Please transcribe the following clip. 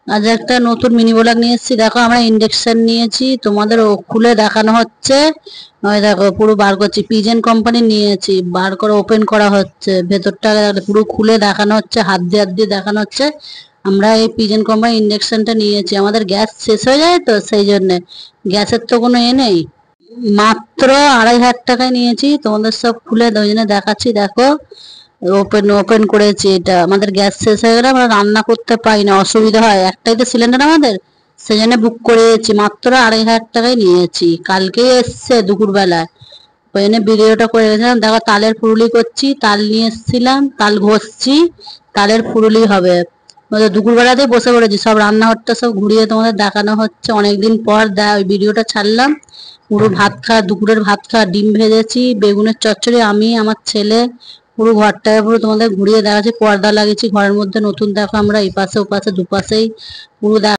আজ একটা নতুন মিনি ব্লগ নিয়ে এসেছি। দেখো আমরা ইন্ডাকশন নিয়েছি, তোমাদের খুলে দেখানো হচ্ছে। ওই দেখো পুরো বার করছি, পিজেন কোম্পানি নিয়েছি, বার করে ওপেন করা হচ্ছে, ভেতরটা পুরো খুলে দেখানো হচ্ছে, হাত দিয়ে দেখানো হচ্ছে। আমরা এই পিজেন কোম্পানি ইন্ডাকশনটা নিয়েছি, আমাদের গ্যাস শেষ হয়ে যায় তো সেই জন্যে। গ্যাসের তো কোনো নেই, মাত্র 2500 টাকায় নিয়েছি। তোমাদের সব খুলে ওই জন্য দেখাচ্ছি। দেখো ওপেন ওপেন করেছি, এটা আমাদের গ্যাস শেষ হয়ে গেলে আমরা রান্না করতে পারি না, অসুবিধা হয়, একটাই তো সিলিন্ডার আমাদের, সেই জন্য বুক করেছি। মাত্র 2500 টাকায় নিয়েছি, কালকেই এসছে দুপুরবেলায়। ওই জন্য ভিডিওটা করে রেখেছিলাম। দেখো তালের ফুরুলি করছি, তাল নিয়ে এসেছিলাম, তাল ঘষছি, তালের ফুরুলি হবে। দুপুরবেলাতেই বসে পড়েছি, সব রান্নাঘরটা সব ঘুরিয়ে তোমাদের দেখানো হচ্ছে। অনেকদিন পর ওই ভিডিওটা ছাড়লাম। পুরো ভাত খাওয়া, দুপুরের ভাত খাওয়া, ডিম ভেজেছি, বেগুনের চচ্চড়ি, আমি আমার ছেলে। পুরো ঘরটাকে পুরো তোমাদের ঘুরিয়ে দেখাচ্ছি, পর্দা লাগিয়েছি ঘরের মধ্যে নতুন। দেখো আমরা এই পাশে ও পাশে দুপাশেই পুরো